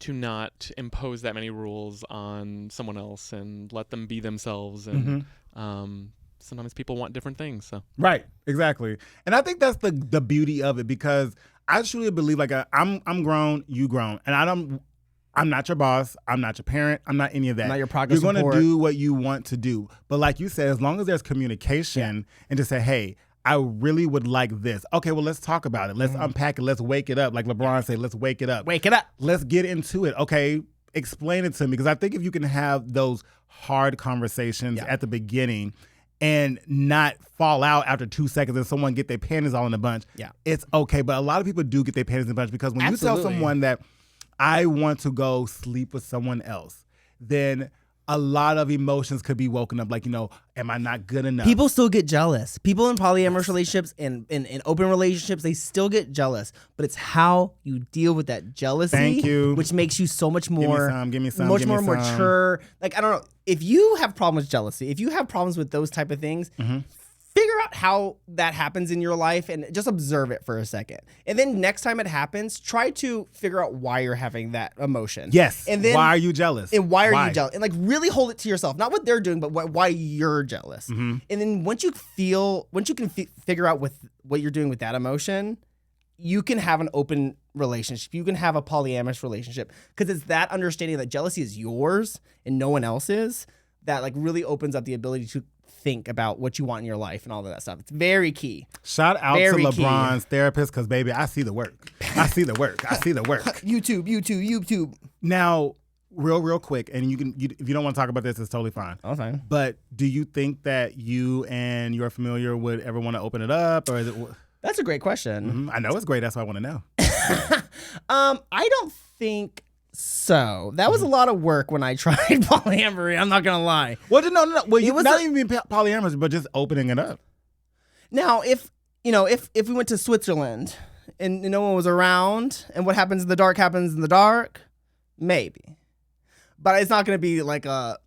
not impose that many rules on someone else and let them be themselves. And sometimes people want different things. So right, exactly. And I think that's the beauty of it, because I truly believe I'm grown, you grown, and I'm not your boss. I'm not your parent. I'm not any of that. I'm not your progress You're going report. to do what you want to do. But like you said, as long as there's communication and to say, hey, I really would like this. Okay, well, let's talk about it. Let's unpack it. Let's wake it up. Like LeBron said, let's wake it up. Wake it up. Let's get into it. Okay, explain it to me. Because I think if you can have those hard conversations at the beginning and not fall out after 2 seconds and someone get their panties all in a bunch, it's okay. But a lot of people do get their panties in a bunch, because when you tell someone that I want to go sleep with someone else, then a lot of emotions could be woken up. Like, am I not good enough? People still get jealous. People in polyamorous relationships and in open relationships, they still get jealous. But it's how you deal with that jealousy. Thank you. Which makes you so much more, give me some, much more mature. Like, I don't know. If you have problems with jealousy, if you have problems with those type of things, figure out how that happens in your life and just observe it for a second. And then next time it happens, try to figure out why you're having that emotion. Yes. And then why are you jealous? And why are you jealous? And like really hold it to yourself. Not what they're doing, but why you're jealous. And then once you can figure out with what you're doing with that emotion, you can have an open relationship. You can have a polyamorous relationship, because it's that understanding that jealousy is yours and no one else's that like really opens up the ability to think about what you want in your life and all of that stuff. It's very key. Shout out to LeBron's therapist, because baby, I see the work. I see the work. YouTube. Now, real quick, and if you don't want to talk about this, it's totally fine. Oh, fine. But do you think that you and your familiar would ever want to open it up, or is it? That's a great question. I know it's great. That's why I want to know. I don't think so. That was a lot of work when I tried polyamory. I'm not gonna lie. Well, no. Well, it was not even being polyamorous, but just opening it up. Now, if we went to Switzerland and no one was around, and what happens in the dark happens in the dark, maybe. But it's not gonna be like a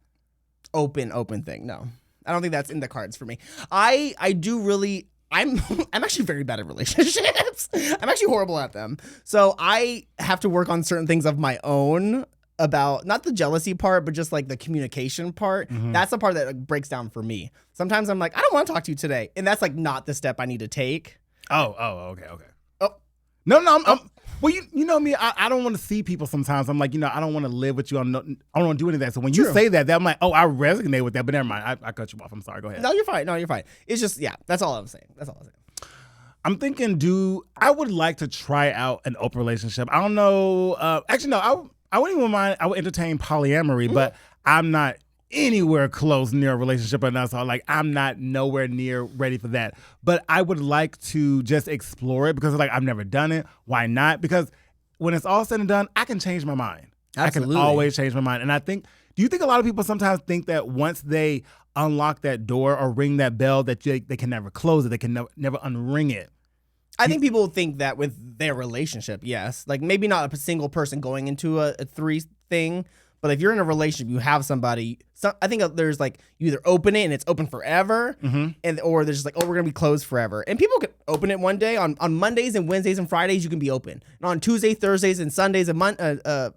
open thing. No, I don't think that's in the cards for me. I do really. I'm actually very bad at relationships. I'm actually horrible at them. So I have to work on certain things of my own about not the jealousy part, but just like the communication part. That's the part that like, breaks down for me. Sometimes I'm like, I don't want to talk to you today. And that's like not the step I need to take. Okay. Oh. No, well, you know me, I don't want to see people sometimes. I'm like, I don't want to live with you. I don't want to do any of that. So when you say that, I'm like, I resonate with that. But never mind. I cut you off. I'm sorry. Go ahead. No, you're fine. It's just, that's all I'm saying. I'm thinking, I would like to try out an open relationship. I don't know. Actually, no, I wouldn't even mind. I would entertain polyamory, but I'm not anywhere close near a relationship enough. So like, I'm not nowhere near ready for that. But I would like to just explore it, because like I've never done it. Why not? Because when it's all said and done, I can change my mind. Absolutely. I can always change my mind. And I think, do you think a lot of people sometimes think that once they unlock that door or ring that bell that they can never close it, they can never unring it? I think people think that with their relationship, yes. Like maybe not a single person going into a three thing, but if you're in a relationship, you have somebody. I think there's like you either open it and it's open forever, or there's just like, we're gonna be closed forever. And people can open it one day on Mondays and Wednesdays and Fridays. You can be open, and on Tuesdays, Thursdays, and Sundays and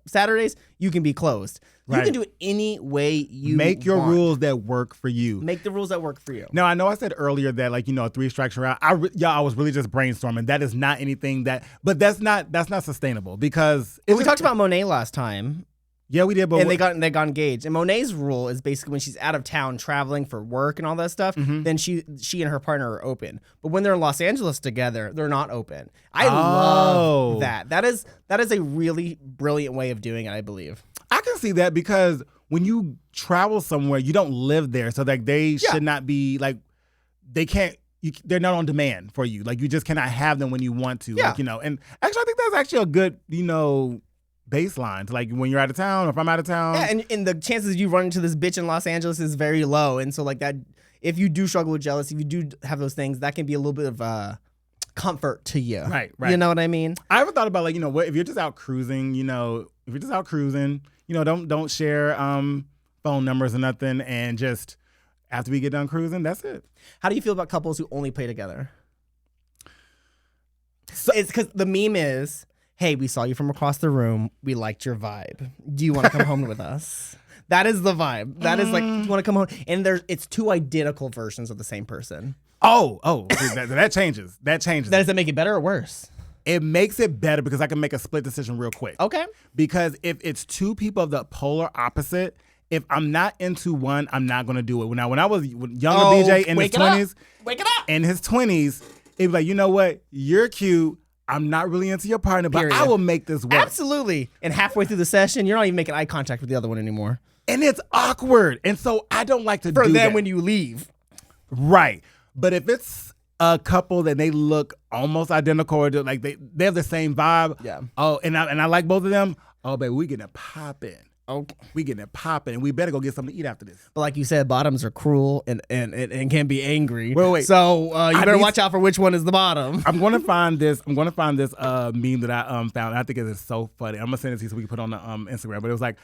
Saturdays you can be closed. Right. You can do it any way you make your want. Rules that work for you. Make the rules that work for you. Now, I know I said earlier that like a 3 strikes you're out. I was really just brainstorming. That is not anything but that's not sustainable, because we talked about Monet last time. Yeah, we did, but they got engaged. And Monet's rule is basically when she's out of town traveling for work and all that stuff, then she and her partner are open. But when they're in Los Angeles together, they're not open. I love that. That is a really brilliant way of doing it, I believe. I can see that, because when you travel somewhere, you don't live there, so like they should not be like they can't. They're not on demand for you. Like you just cannot have them when you want to. Yeah. Like, and actually, I think that's actually a good baseline to like when you're out of town, or if I'm out of town. Yeah, and the chances you run into this bitch in Los Angeles is very low, and so like that, if you do struggle with jealousy, if you do have those things, that can be a little bit of comfort to you. Right. You know what I mean? I ever thought about like, what if you're just out cruising, don't share phone numbers or nothing, and just after we get done cruising, that's it. How do you feel about couples who only play together? So it's because the meme is, hey, we saw you from across the room. We liked your vibe. Do you want to come home with us? That is the vibe. That is like, do you want to come home? And it's two identical versions of the same person. Oh, that changes. That changes. Does it make it better or worse? It makes it better because I can make a split decision real quick. Okay. Because if it's two people of the polar opposite, if I'm not into one, I'm not going to do it. Now, when I was younger, BJ in his 20s, in his 20s, it was like, you know what? You're cute. I'm not really into your partner, but Period. I will make this work. Absolutely. And halfway through the session, you're not even making eye contact with the other one anymore. And it's awkward. And so I don't like to do that. For them when you leave. Right. But if it's a couple that they look almost identical, or like they have the same vibe. Yeah. Oh, and I like both of them. Oh, baby, we getting it popping. Okay. We getting it popping, and we better go get something to eat after this. But like you said, bottoms are cruel and can be angry. Wait. So you better watch out for which one is the bottom. I'm gonna find this meme that I found. I think it is so funny. I'm gonna send it to you so we can put it on the Instagram. But it was like,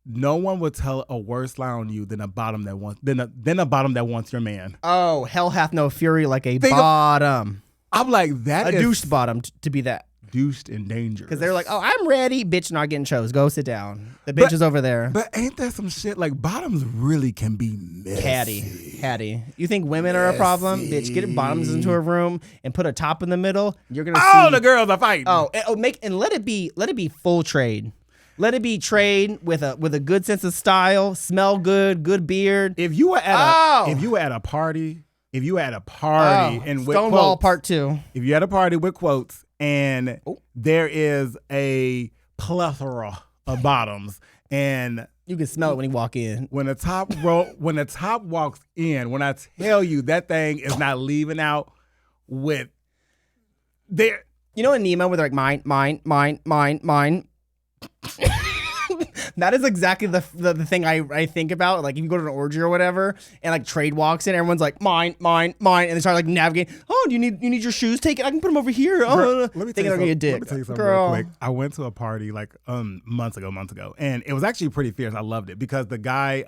no one would tell a worse lie on you than a bottom that wants your man. Oh, hell hath no fury like a bottom. I'm like, that a is douche bottom to be that. Douched and dangerous. Because they're like, oh, I'm ready. Bitch, not getting chose. Go sit down. The bitch is over there. But ain't that some shit? Like, bottoms really can be messy. Catty. You think women are a problem? Bitch, get bottoms into a room and put a top in the middle. You're gonna see. The girls are fighting. Let it be full trade. Let it be trade with a good sense of style, smell good beard. If you were at a party and with Stonewall quotes, Part 2. If you had a party with quotes and there is a plethora of bottoms, and you can smell it when you walk in. When the top walks in, when I tell you that thing is not leaving out with there. You know in Nemo where they're like mine. That is exactly the thing I think about. Like if you go to an orgy or whatever, and like trade walks in, everyone's like mine, and they start like navigating. Oh, you need your shoes? Take it. I can put them over here. Oh, let me tell you something Girl. real quick. I went to a party like months ago, and it was actually pretty fierce. I loved it because the guy,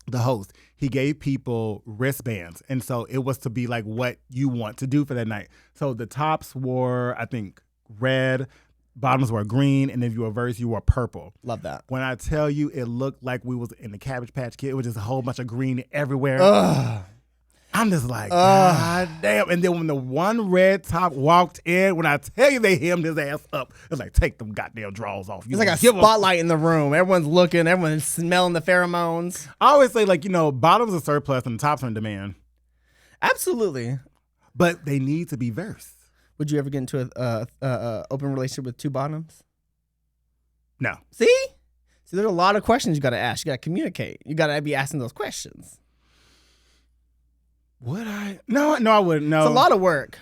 the host, he gave people wristbands, and so it was to be like what you want to do for that night. So the tops were, I think, red. Bottoms were green, and if you were verse, you were purple. Love that. When I tell you, it looked like we was in the Cabbage Patch Kid. It was just a whole bunch of green everywhere. Ugh. I'm just like, God damn. And then when the one red top walked in, when I tell you they hemmed his ass up, it's like, take them goddamn drawers off. It's like a spotlight in the room. Everyone's looking. Everyone's smelling the pheromones. I always say, like, bottoms are surplus and tops are in demand. Absolutely. But they need to be verse. Would you ever get into a open relationship with two bottoms? No. See, there's a lot of questions you got to ask. You got to communicate. You got to be asking those questions. Would I? No, I wouldn't. No. It's a lot of work.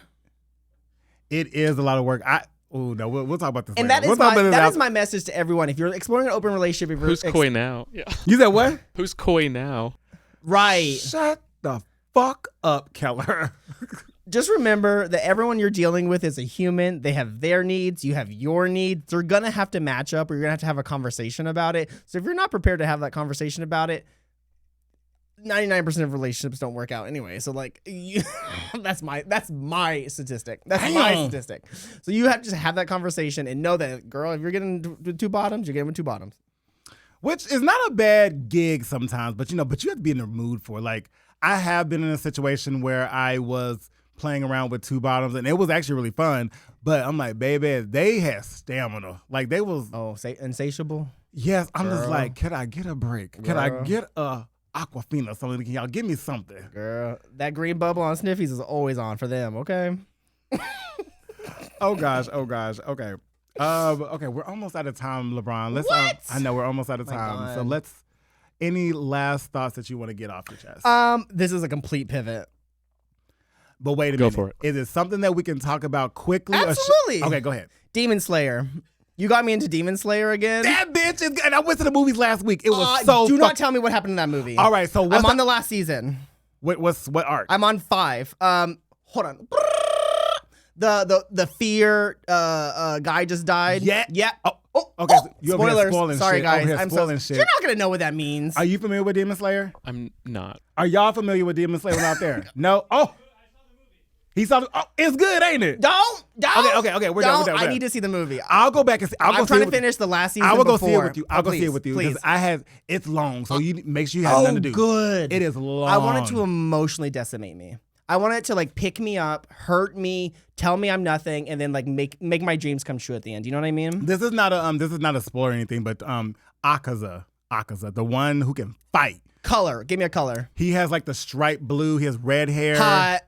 It is a lot of work. We'll talk about this and later. That is my message to everyone. If you're exploring an open relationship, who's coy now? Yeah. You said what? Who's coy now? Right. Shut the fuck up, Keller. Just remember that everyone you're dealing with is a human. They have their needs. You have your needs. They're going to have to match up, or you're going to have a conversation about it. So if you're not prepared to have that conversation about it, 99% of relationships don't work out anyway. So that's my statistic. That's my statistic. So you have to just have that conversation and know that, girl, if you're getting with two bottoms, you're getting with two bottoms. Which is not a bad gig sometimes, but you have to be in the mood for it. Like, I have been in a situation where I was playing around with two bottoms, and it was actually really fun. But I'm like, baby, they had stamina. Like, they was insatiable. Yes, I'm just like, can I get a break? Can I get a Aquafina or something? Can y'all give me something? Girl, that green bubble on Sniffies is always on for them. Okay. Oh gosh. Okay. Okay, we're almost out of time, LeBron. What? I know we're almost out of time. So any last thoughts that you want to get off your chest? This is a complete pivot. But wait a minute. Go for it. Is it something that we can talk about quickly? Absolutely. Okay, go ahead. Demon Slayer. You got me into Demon Slayer again. That bitch is good. And I went to the movies last week. It was so do not tell me what happened in that movie. All right, so I'm on the last season. What arc? I'm on 5. Hold on. The fear guy just died. Yeah. Oh, okay. Oh, So you over here spoilers. spoiling Sorry, shit. guys. Over here I'm spoiling so. shit. You're not gonna know what that means. Are you familiar with Demon Slayer? I'm not. Are y'all familiar with Demon Slayer out there? No. Oh. He saw. It's good, ain't it? Don't. Okay. We're done. I need to see the movie. I'll go back and see. I'm trying to finish the last season. I will go before. see it with you. I'll go see Please, it with you please. because it's long, so you make sure you have nothing to do. Good. It is long. I want it to emotionally decimate me. I want it to like pick me up, hurt me, tell me I'm nothing, and then like make my dreams come true at the end. You know what I mean? This is not a spoiler or anything, but Akaza, the one who can fight. Color. Give me a color. He has like the striped blue. He has red hair. Hot.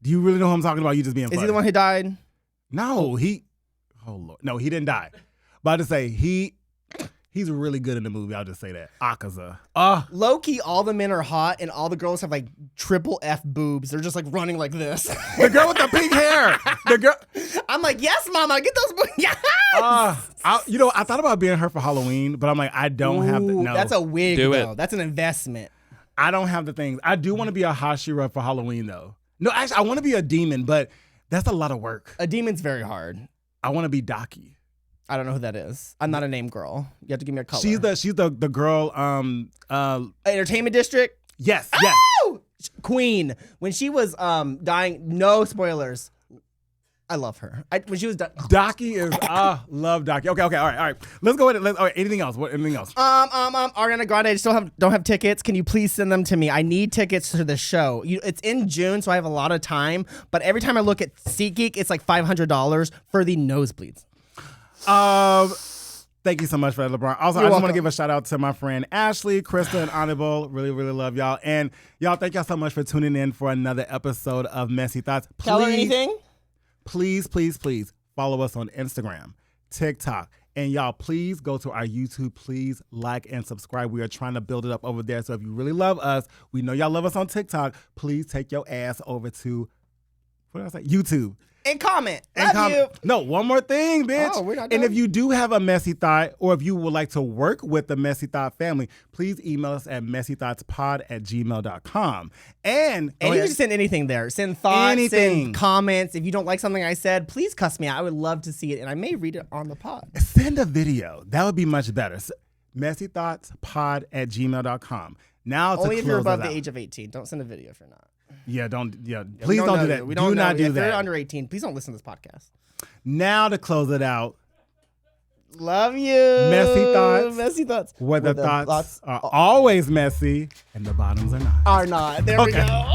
Do you really know who I'm talking about? You just being funny. Is he the one who died? No, oh Lord. No, he didn't die. But I just say he's really good in the movie. I'll just say that. Akaza. Low key, all the men are hot and all the girls have like triple F boobs. They're just like running like this. The girl with the pink hair. The girl. I'm like, yes, mama, get those boobs. Yes. I thought about being her for Halloween, but I'm like, I don't have the. No, that's a wig. Do though. it. That's an investment. I don't have the things. I do want to be a Hashira for Halloween though. No, actually, I want to be a demon, but that's a lot of work. A demon's very hard. I want to be Daki. I don't know who that is. I'm not a name girl. You have to give me a color. She's the girl. Entertainment District. Yes. Queen. When she was dying. No spoilers. I love her. When she was Daki is love Daki. Okay, all right. Let's go ahead. Anything else? Anything else? Ariana Grande. I still don't have tickets. Can you please send them to me? I need tickets to the show. It's in June, so I have a lot of time. But every time I look at SeatGeek, it's like $500 for the nosebleeds. Thank you so much for that, LeBron. Also, I just want to give a shout out to my friend Ashley, Krista, and Honorable. Really, really love y'all. And y'all, thank y'all so much for tuning in for another episode of Messy Thoughts. Keller, anything? Please follow us on Instagram, TikTok, and y'all, please go to our YouTube. Please like and subscribe. We are trying to build it up over there. So if you really love us, we know y'all love us on TikTok. Please take your ass over to YouTube. And comment. You. No, one more thing, bitch. Oh, we're not and done? if you do have a messy thought, or if you would like to work with the Messy Thought family, please email us at messythoughtspod@gmail.com. And you can just send anything there. Send thoughts, anything. Send comments. If you don't like something I said, please cuss me out. I would love to see it, and I may read it on the pod. Send a video. That would be much better. messythoughtspod@gmail.com. Now to only if you're close above us the out. age of 18. Don't send a video if you're not. Please don't do that. We do not do if that. you're under 18, please don't listen to this podcast. Now to close it out. Love you. Messy thoughts. Messy thoughts. Where the thoughts are always messy and the bottoms are not. Are not. There we go.